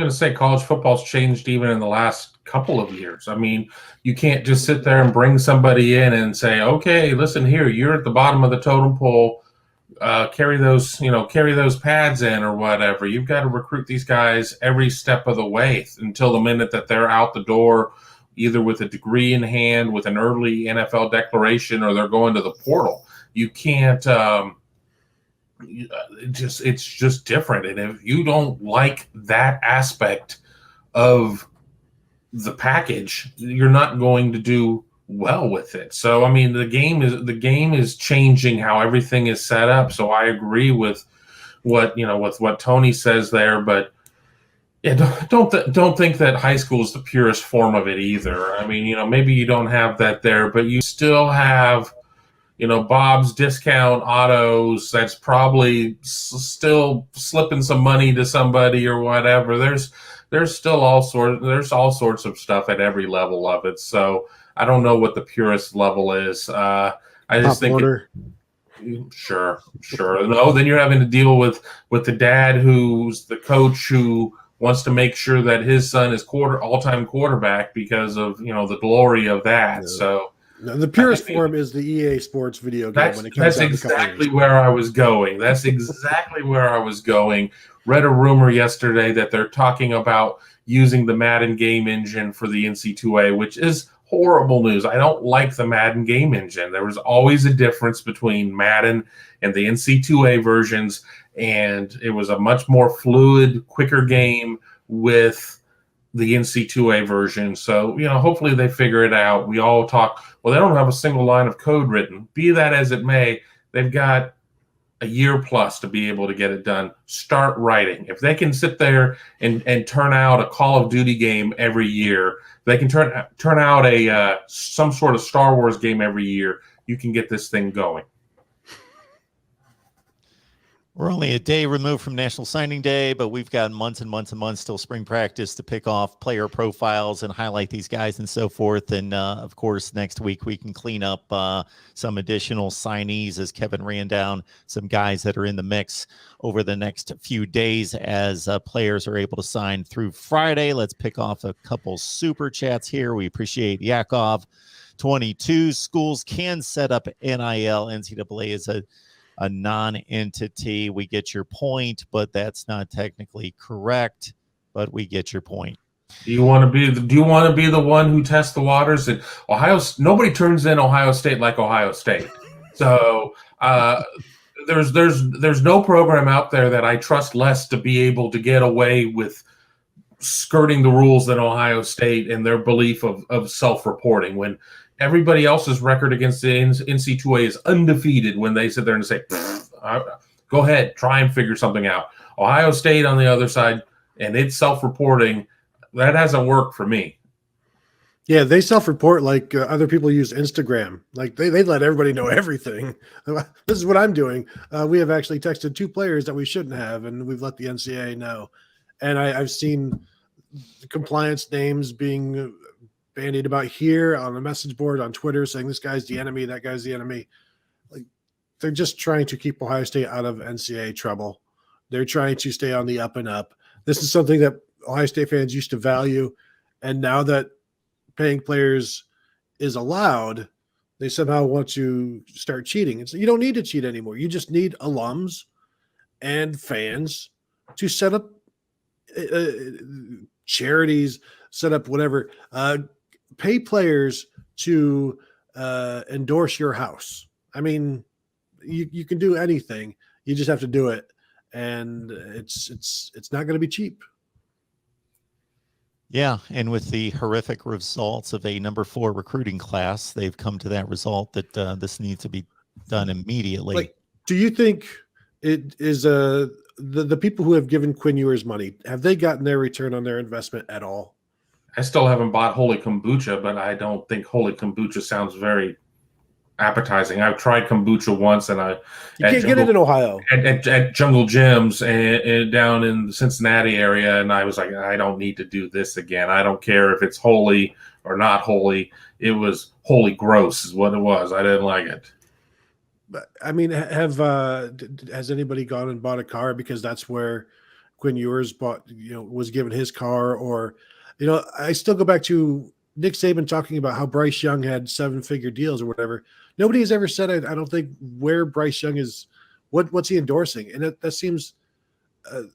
going to say college football's changed even in the last couple of years. I mean, you can't just sit there and bring somebody in and say, okay, listen here, you're at the bottom of the totem pole. Carry those pads in or whatever. You've got to recruit these guys every step of the way until the minute that they're out the door, either with a degree in hand, with an early NFL declaration, or they're going to the portal. You can't. It's just different. And if you don't like that aspect of the package, you're not going to do well with it. So I mean, the game is changing how everything is set up. So I agree with what Tony says there, but yeah, don't think that high school is the purest form of it either. I mean, maybe you don't have that there, but you still have Bob's Discount Autos that's probably still slipping some money to somebody or whatever. There's still all sorts of stuff at every level of it. So I don't know what the purest level is. I just think sure. No, then you're having to deal with the dad who's the coach who wants to make sure that his son is all-time quarterback because of the glory of that. Yeah. So the purest form is the EA Sports video game. That's exactly where I was going. Read a rumor yesterday that they're talking about using the Madden game engine for the NC2A, which is horrible news. I don't like the Madden game engine. There was always a difference between Madden and the NC2A versions, and it was a much more fluid, quicker game with the NC2A version. So, hopefully they figure it out. We all talk, well, they don't have a single line of code written. Be that as it may, they've got a year plus to be able to get it done. Start writing. If they can sit there and turn out a Call of Duty game every year, they can turn out a some sort of Star Wars game every year, you can get this thing going. We're only a day removed from National Signing Day, but we've got months and months and months till spring practice to pick off player profiles and highlight these guys and so forth. And, of course, next week we can clean up some additional signees as Kevin ran down some guys that are in the mix over the next few days as players are able to sign through Friday. Let's pick off a couple super chats here. We appreciate Yakov. 22 schools can set up NIL. NCAA is a non-entity. We get your point, but that's not technically correct, but we get your point. Do you want to be the one who tests the waters? And nobody turns in Ohio State like Ohio State. So there's no program out there that I trust less to be able to get away with skirting the rules than Ohio State and their belief of self-reporting. When everybody else's record against the NC2A is undefeated, when they sit there and say, go ahead, try and figure something out. Ohio State on the other side, and it's self-reporting, that hasn't worked for me. Yeah, they self-report like other people use Instagram. Like they let everybody know everything. This is what I'm doing. We have actually texted 2 players that we shouldn't have, and we've let the NCAA know. And I've seen compliance names being bandied about here on the message board on Twitter saying this guy's the enemy, that guy's the enemy. Like they're just trying to keep Ohio State out of NCAA trouble. They're trying to stay on the up and up. This is something that Ohio State fans used to value, and now that paying players is allowed, they somehow want to start cheating. And so you don't need to cheat anymore. You just need alums and fans to set up charities, set up whatever, pay players to endorse your house. I mean, you can do anything. You just have to do it. And it's not going to be cheap. Yeah, and with the horrific results of a number 4 recruiting class, they've come to that result that this needs to be done immediately. Like, do you think it is the people who have given Quinn Ewers money, have they gotten their return on their investment at all? I still haven't bought Holy Kombucha, but I don't think Holy Kombucha sounds very appetizing. I've tried kombucha once, and you can't get it in Ohio at Jungle Gyms and down in the Cincinnati area, and I was like, I don't need to do this again. I don't care if it's holy or not holy. It was holy gross, is what it was. I didn't like it. But I mean, has anybody gone and bought a car because that's where Quinn Ewers was given his car, or, I still go back to Nick Saban talking about how Bryce Young had 7-figure deals or whatever. Nobody has ever said, I don't think, where Bryce Young is, what's he endorsing. And that seems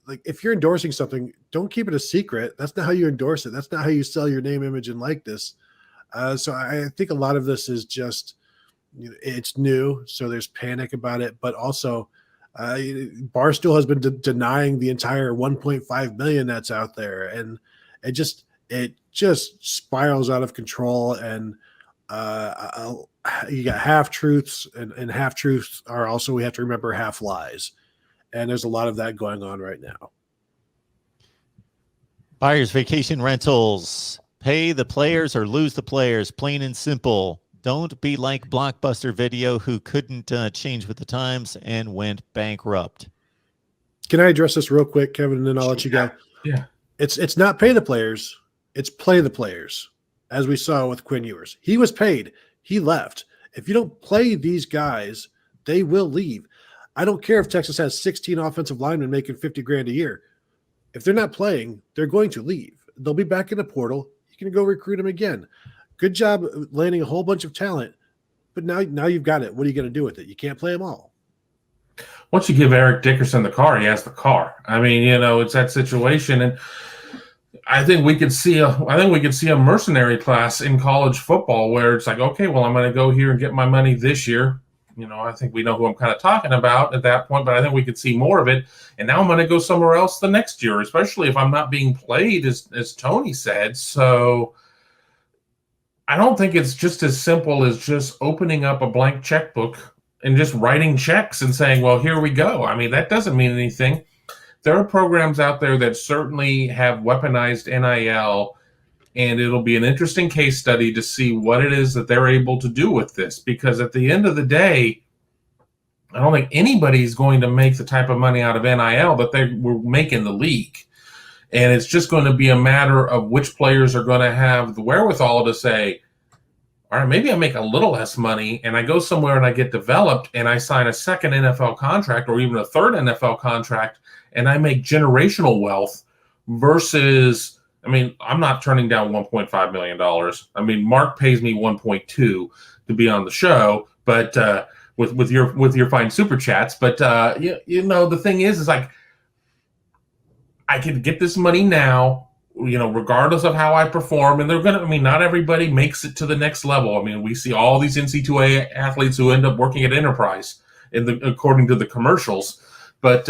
like, if you're endorsing something, don't keep it a secret. That's not how you endorse it. That's not how you sell your name, image, and likeness. So I think a lot of this is just, it's new, so there's panic about it. But also, Barstool has been denying the entire 1.5 million that's out there, and it just spirals out of control. And you got half truths, and half truths are also, we have to remember, half lies. And there's a lot of that going on right now. Buyers Vacation Rentals. Pay the players or lose the players, plain and simple. Don't be like Blockbuster Video, who couldn't change with the times and went bankrupt. Can I address this real quick, Kevin, and then I'll let you go? Yeah. It's not pay the players, it's play the players, as we saw with Quinn Ewers. He was paid. He left. If you don't play these guys, they will leave. I don't care if Texas has 16 offensive linemen making $50,000 a year. If they're not playing, they're going to leave. They'll be back in the portal. You can go recruit them again. Good job landing a whole bunch of talent, but now you've got it. What are you going to do with it? You can't play them all. Once you give Eric Dickerson the car, he has the car. I mean, it's that situation, and I think we could see a mercenary class in college football where it's like, okay, well, I'm going to go here and get my money this year. I think we know who I'm kind of talking about at that point, but I think we could see more of it. And now I'm going to go somewhere else the next year, especially if I'm not being played, as Tony said. So I don't think it's just as simple as just opening up a blank checkbook and just writing checks and saying, well, here we go. I mean, that doesn't mean anything. There are programs out there that certainly have weaponized NIL, and it'll be an interesting case study to see what it is that they're able to do with this. Because at the end of the day, I don't think anybody's going to make the type of money out of NIL that they were making the league. And it's just going to be a matter of which players are going to have the wherewithal to say, all right, maybe I make a little less money and I go somewhere and I get developed and I sign a second NFL contract or even a third NFL contract and I make generational wealth versus, I mean, I'm not turning down $1.5 million. I mean, Mark pays me 1.2 to be on the show, but with your fine super chats. But the thing is like, I can get this money now, regardless of how I perform. And not everybody makes it to the next level. I mean, we see all these NC2A athletes who end up working at Enterprise according to the commercials. But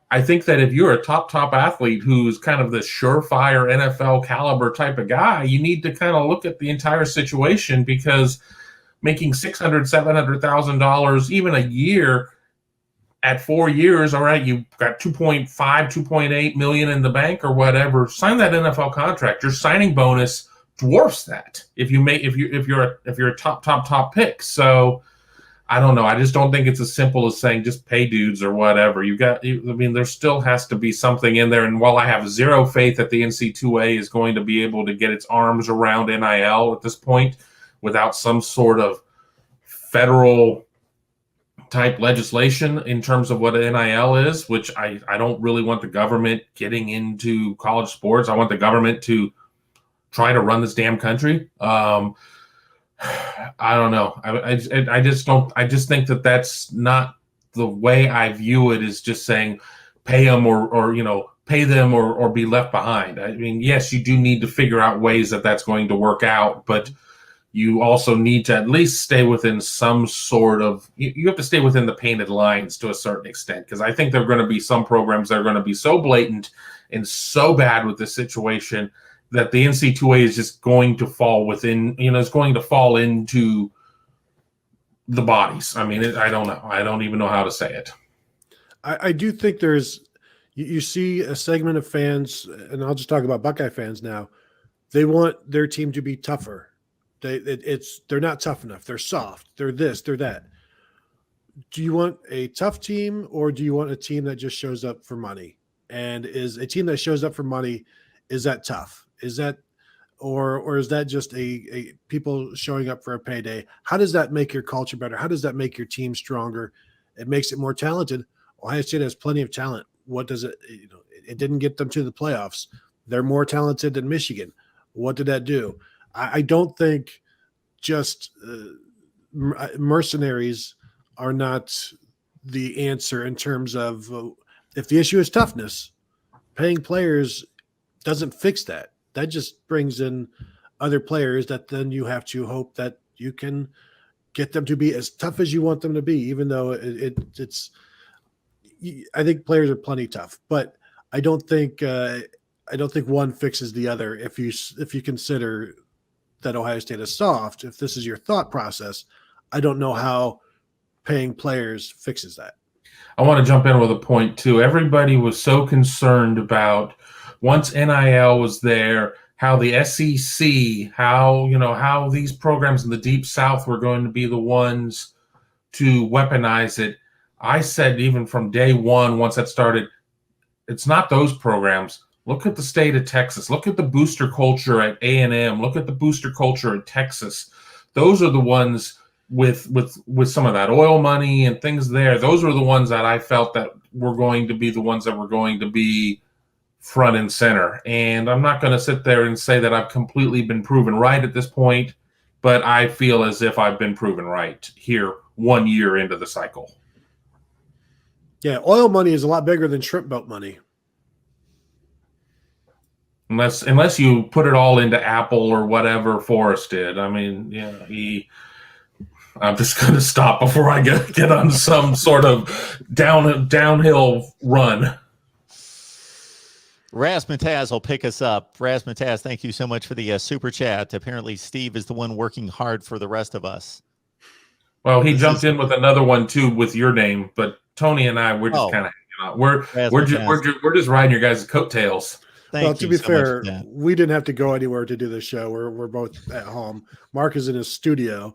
I think that if you're a top athlete who's kind of the surefire NFL caliber type of guy, you need to kind of look at the entire situation, because making $600,000, $700,000 even a year at 4 years, all right, you've got 2.5, 2.8 million in the bank or whatever. Sign that NFL contract. Your signing bonus dwarfs that if you're a top pick. So I don't know. I just don't think it's as simple as saying just pay dudes or whatever. There still has to be something in there. And while I have zero faith that the NC2A is going to be able to get its arms around NIL at this point without some sort of federal type legislation in terms of what NIL is, which I don't really want the government getting into college sports. I want the government to try to run this damn country. I don't know. I just think that that's not the way I view it, is just saying pay them or pay them or be left behind. I mean, yes, you do need to figure out ways that that's going to work out, but you also need to at least stay within some sort of, you have to stay within the painted lines to a certain extent, because I think there are going to be some programs that are going to be so blatant and so bad with this situation that the NC2A is just going to fall within, it's going to fall into the bodies. I mean, I don't know. I don't even know how to say it. I do think you see a segment of fans, and I'll just talk about Buckeye fans now. They want their team to be tougher. They're not tough enough. They're soft. They're this, they're that. Do you want a tough team, or do you want a team that just shows up for money? And is a team that shows up for money, is that tough? Is that, or is that just a people showing up for a payday? How does that make your culture better? How does that make your team stronger? It makes it more talented. Ohio State has plenty of talent. What does it, it didn't get them to the playoffs. They're more talented than Michigan. What did that do? I don't think just mercenaries are not the answer in terms of if the issue is toughness, paying players doesn't fix that. That just brings in other players that then you have to hope that you can get them to be as tough as you want them to be, even though it's I think players are plenty tough, but I don't think one fixes the other. If you consider that Ohio State is soft, if this is your thought process, I don't know how paying players fixes that. I want to jump in with a point too. Everybody was so concerned about once NIL was there, how the SEC, how these programs in the Deep South were going to be the ones to weaponize it. I said even from day one, once that started, it's not those programs. Look at the state of Texas. Look at the booster culture at A&M. Look at the booster culture at Texas. Those are the ones with some of that oil money and things there. Those were the ones that I felt that were going to be the ones that were going to be front and center. And I'm not going to sit there and say that I've completely been proven right at this point, but I feel as if I've been proven right here 1 year into the cycle. Yeah, oil money is a lot bigger than shrimp boat money. Unless you put it all into Apple or whatever Forrest did. I mean, I'm just going to stop before I get on some sort of downhill run. Rasmataz will pick us up. Rasmataz, thank you so much for the super chat. Apparently, Steve is the one working hard for the rest of us. Well, he jumped in with another one too with your name, but Tony and I, we're just kind of hanging out. We're just riding your guys' coattails. Thank to you be so fair, much for that. we didn't have to go anywhere to do the show. We're both at home. Mark is in his studio.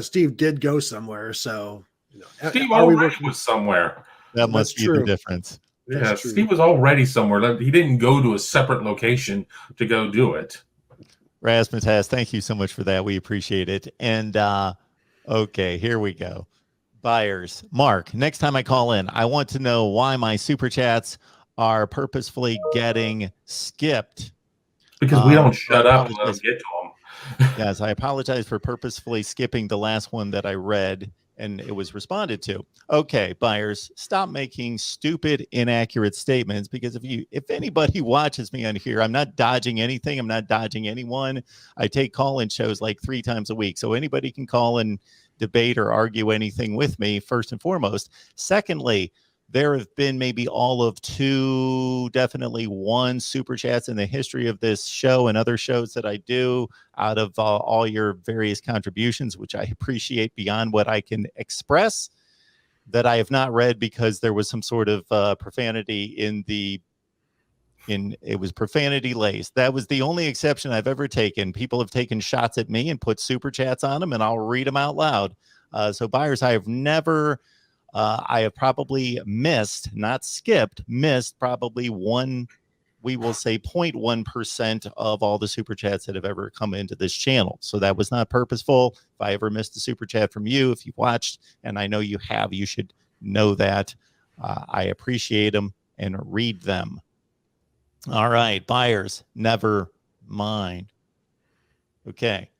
Steve did go somewhere, so Steve already was somewhere. That must be the difference. Yeah, Steve was already somewhere. He didn't go to a separate location to go do it. Rasmataz, thank you so much for that. We appreciate it. And okay, here we go. Buyers. Mark, next time I call in, I want to know why my super chats are purposefully getting skipped. Because we don't shut up and let them get to them. Yes, I apologize for purposefully skipping the last one that I read and it was responded to. Okay, buyers, stop making stupid, inaccurate statements, because if anybody watches me on here, I'm not dodging anything. I'm not dodging anyone. I take call-in shows like 3 times a week, so anybody can call and debate or argue anything with me, first and foremost. Secondly, there have been maybe all of 2, definitely 1 super chats in the history of this show and other shows that I do out of all your various contributions, which I appreciate beyond what I can express, that I have not read because there was some sort of profanity it was profanity laced. That was the only exception I've ever taken. People have taken shots at me and put super chats on them, and I'll read them out loud. So buyers, I have never... I have probably missed, not skipped, missed probably 0.1% of all the super chats that have ever come into this channel. So that was not purposeful. If I ever missed a super chat from you, if you watched, and I know you have, you should know that. I appreciate them and read them. All right, buyers, never mind. Okay.